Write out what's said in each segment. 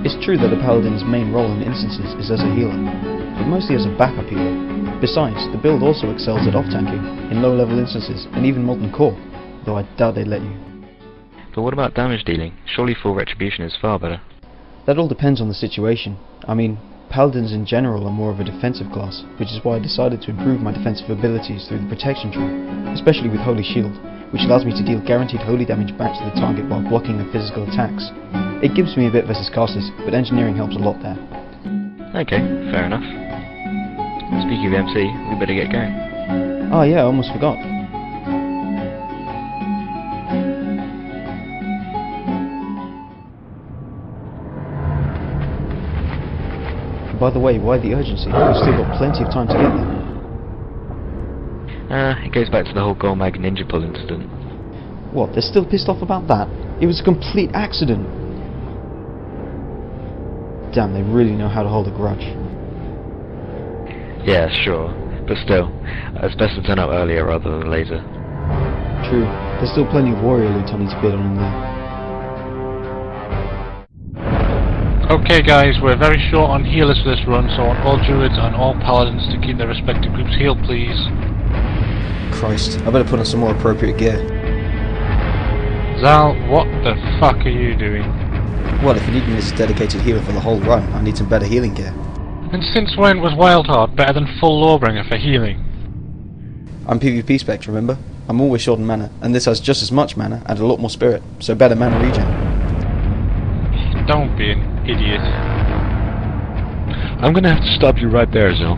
It's true that a Paladin's main role in instances is as a healer, but mostly as a backup healer. Besides, the build also excels at off-tanking, in low-level instances, and even Molten Core, though I doubt they'd let you. But what about damage dealing? Surely full retribution is far better. That all depends on the situation. I mean, Paladins in general are more of a defensive class, which is why I decided to improve my defensive abilities through the protection tree, especially with Holy Shield, which allows me to deal guaranteed holy damage back to the target while blocking their physical attacks. It gives me a bit versus casters, but engineering helps a lot there. Okay, fair enough. Speaking of MC, we better get going. Oh yeah, I almost forgot. By the way, why the urgency? We've still got plenty of time to get there. It goes back to the whole Golmag ninja pull incident. What, they're still pissed off about that? It was a complete accident! Damn, they really know how to hold a grudge. Yeah, sure. But still, it's best to turn up earlier rather than later. True. There's still plenty of warrior loot I need to bid on in there. Okay guys, we're very short on healers for this run, so I want all druids and all paladins to keep their respective groups healed, please. Christ, I better put on some more appropriate gear. Zal, what the fuck are you doing? Well, if you need me as a dedicated healer for the whole run, I need some better healing gear. And since when was Wildheart better than full Lawbringer for healing? I'm PvP spec, remember? I'm always short on mana, and this has just as much mana and a lot more spirit, so better mana regen. Don't be an idiot. I'm gonna have to stop you right there, Zal.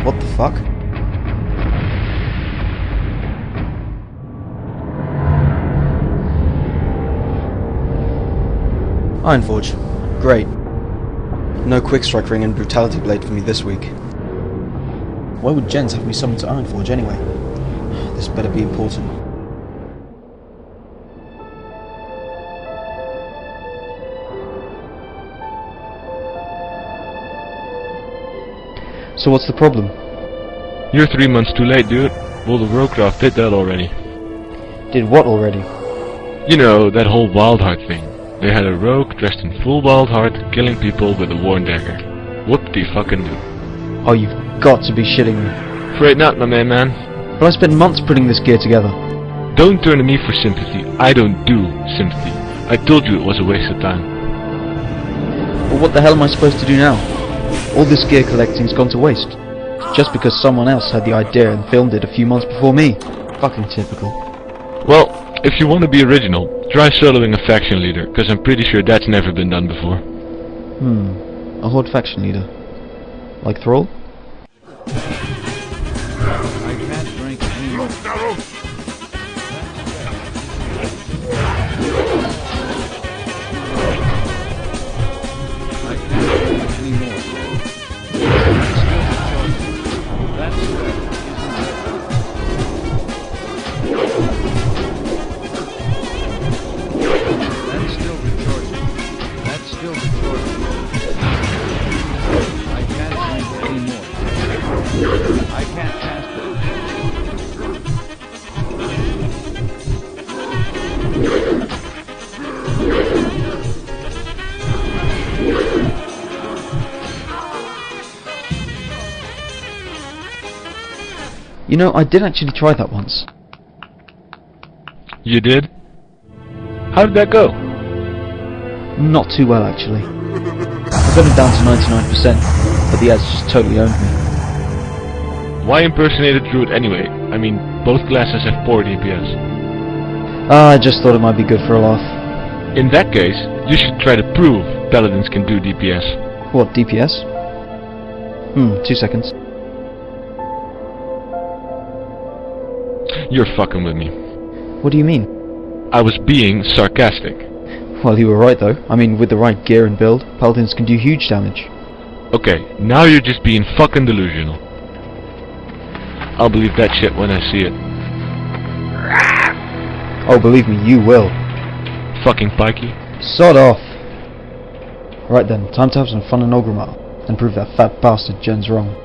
What the fuck? Ironforge. Great. No quick strike ring and brutality blade for me this week. Why would Jens have me summon to Ironforge anyway? This better be important. So what's the problem? You're 3 months too late, dude. Well, the Roecraft did that already. Did what already? You know, that whole Wildheart thing. They had a rogue dressed in full Wildheart, killing people with a worn dagger. Whoop-de-fucking-do. Oh, you've got to be shitting me. Afraid not, my man. But I spent months putting this gear together. Don't turn to me for sympathy. I don't do sympathy. I told you it was a waste of time. But what the hell am I supposed to do now? All this gear collecting's gone to waste. Just because someone else had the idea and filmed it a few months before me. Fucking typical. Well, if you want to be original, try soloing a faction leader, because I'm pretty sure that's never been done before. A Horde faction leader. Like Thrall? I can't drink anymore. I can't drink anymore. That's still recharging. That's still recharging. I can't drink anymore. I can't pass this. You know, I did actually try that once. You did? How did that go? Not too well, actually. I got it down to 99%, but the ads just totally owned me. Why impersonate a druid anyway? I mean, both classes have poor DPS. I just thought it might be good for a laugh. In that case, you should try to prove paladins can do DPS. What, DPS? 2 seconds. You're fucking with me. What do you mean? I was being sarcastic. Well, you were right though. I mean, with the right gear and build, paladins can do huge damage. Okay, now you're just being fucking delusional. I'll believe that shit when I see it. Oh, believe me, you will. Fucking pikey. Sod off! Right then, time to have some fun in Orgrimmar, and prove that fat bastard Jen's wrong.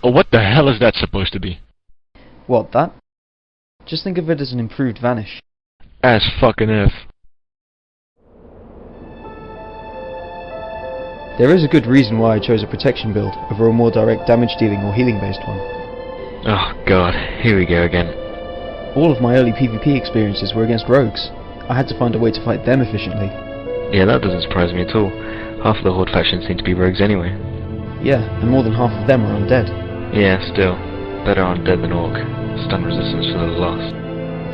Oh, what the hell is that supposed to be? What, that? Just think of it as an improved Vanish. As fucking F. There is a good reason why I chose a protection build over a more direct damage dealing or healing based one. Oh god, here we go again. All of my early PvP experiences were against rogues. I had to find a way to fight them efficiently. Yeah, that doesn't surprise me at all. Half of the Horde faction seem to be rogues anyway. Yeah, and more than half of them are undead. Yeah, still. Better undead than orc. Stun resistance for the loss.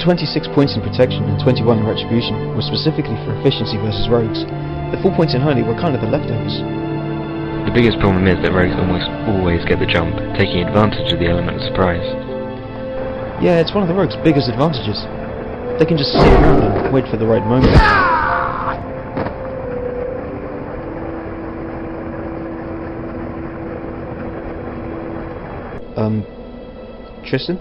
26 points in protection and 21 in retribution were specifically for efficiency versus rogues. The 4 points in holy were kind of the leftovers. The biggest problem is that rogues almost always get the jump, taking advantage of the element of surprise. Yeah, it's one of the rogues' biggest advantages. They can just sit around and wait for the right moment. Tristan?